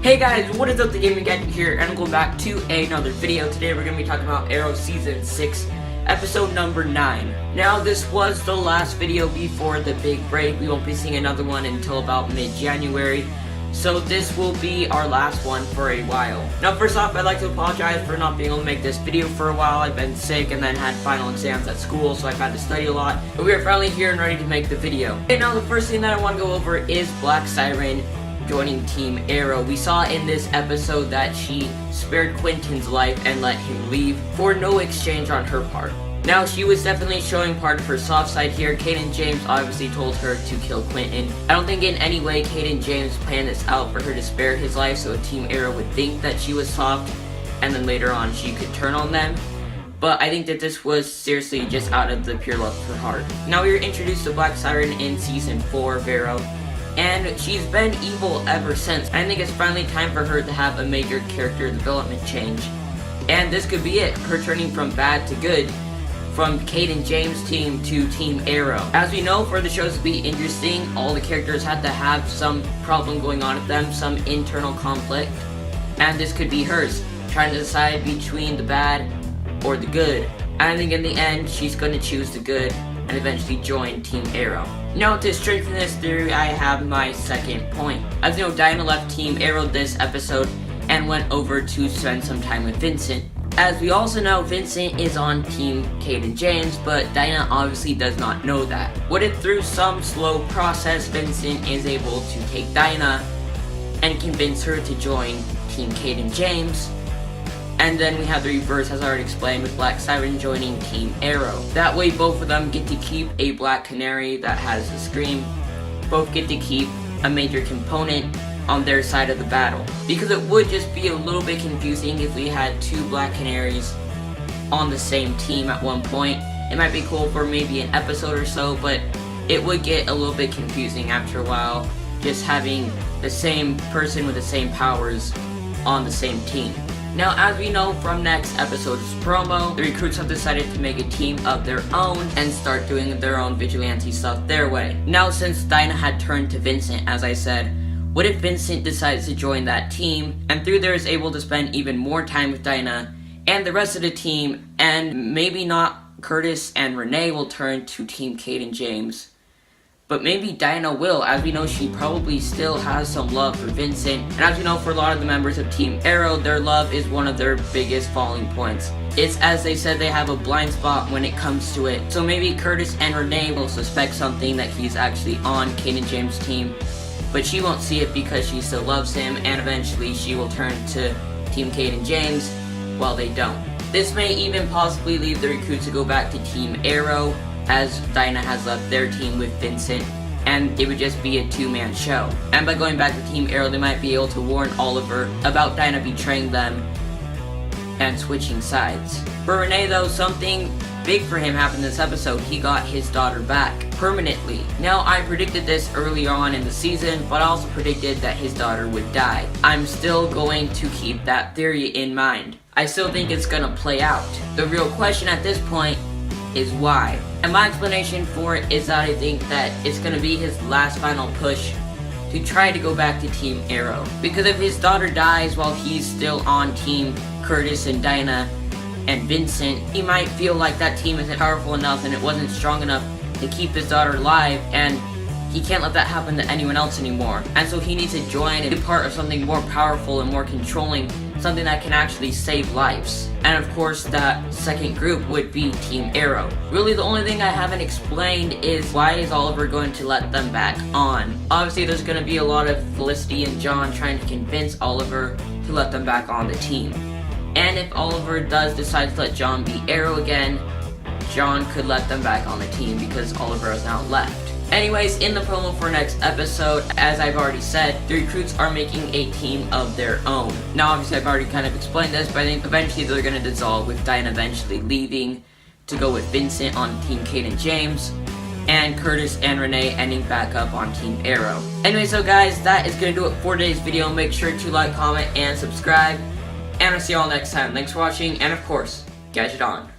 Hey guys, what is up, the Gaming Gadget here, and I'm going back to another video. Today we're going to be talking about Arrow Season 6, Episode number 9. Now, this was the last video before the big break. We won't be seeing another one until about mid-January, so this will be our last one for a while. Now, first off, I'd like to apologize for not being able to make this video for a while. I've been sick and then had final exams at school, so I've had to study a lot. But we are finally here and ready to make the video. Okay, now the first thing that I want to go over is Black Siren joining Team Arrow. We saw in this episode that she spared Quentin's life and let him leave for no exchange on her part. Now, she was definitely showing part of her soft side here. Kate and James obviously told her to kill Quentin. I don't think in any way Kate and James planned this out for her to spare his life, so Team Arrow would think that she was soft and then later on she could turn on them. But I think that this was seriously just out of the pure love of her heart. Now, we were introduced to Black Siren in Season 4, Vero, and she's been evil ever since. I think it's finally time for her to have a major character development change. And this could be it, her turning from bad to good, from Kate and James' team to Team Arrow. As we know, for the shows to be interesting, all the characters have to have some problem going on with them, some internal conflict, and this could be hers, trying to decide between the bad or the good. I think in the end, she's going to choose the good and eventually join Team Arrow. Now, to strengthen this theory, I have my second point. As you know, Dinah left Team Arrow this episode and went over to spend some time with Vincent. As we also know, Vincent is on Team Kate and James, but Dinah obviously does not know that. What if through some slow process, Vincent is able to take Dinah and convince her to join Team Kate and James? And then we have the reverse, as I already explained, with Black Siren joining Team Arrow. That way both of them get to keep a Black Canary that has a scream. Both get to keep a major component on their side of the battle. Because it would just be a little bit confusing if we had two Black Canaries on the same team at one point. It might be cool for maybe an episode or so, but it would get a little bit confusing after a while, just having the same person with the same powers on the same team. Now, as we know from next episode's promo, the recruits have decided to make a team of their own and start doing their own vigilante stuff their way. Now, since Dinah had turned to Vincent, as I said, what if Vincent decides to join that team, and through there is able to spend even more time with Dinah and the rest of the team, and maybe not Curtis and Renee will turn to Team Kate and James, but maybe Dinah will. As we know, she probably still has some love for Vincent, and as we know, for a lot of the members of Team Arrow, their love is one of their biggest falling points. It's, as they said, they have a blind spot when it comes to it. So maybe Curtis and Renee will suspect something, that he's actually on Kate and James' team, but she won't see it because she still loves him, and eventually she will turn to Team Kate and James while they don't. This may even possibly lead the recruits to go back to Team Arrow, as Dinah has left their team with Vincent, and it would just be a two-man show. And by going back to Team Arrow, they might be able to warn Oliver about Dinah betraying them and switching sides. For Renee, though, something big for him happened this episode. He got his daughter back permanently. Now, I predicted this early on in the season, but I also predicted that his daughter would die. I'm still going to keep that theory in mind. I still think it's gonna play out. The real question at this point is why. And my explanation for it is that I think that it's gonna be his last final push to try to go back to Team Arrow. Because if his daughter dies while he's still on Team Curtis and Dinah and Vincent, he might feel like that team isn't powerful enough and it wasn't strong enough to keep his daughter alive, and he can't let that happen to anyone else anymore. And so he needs to join and be part of something more powerful and more controlling, something that can actually save lives. And of course, that second group would be Team Arrow. Really, the only thing I haven't explained is why is Oliver going to let them back on? Obviously, there's going to be a lot of Felicity and John trying to convince Oliver to let them back on the team. And if Oliver does decide to let John be Arrow again, John could let them back on the team because Oliver is now left. Anyways, in the promo for next episode, as I've already said, the recruits are making a team of their own. Now, obviously, I've already kind of explained this, but I think eventually they're going to dissolve, with Dinah eventually leaving to go with Vincent on Team Kate and James, and Curtis and Renee ending back up on Team Arrow. Anyway, so guys, that is going to do it for today's video. Make sure to like, comment, and subscribe, and I'll see you all next time. Thanks for watching, and of course, Gadget on.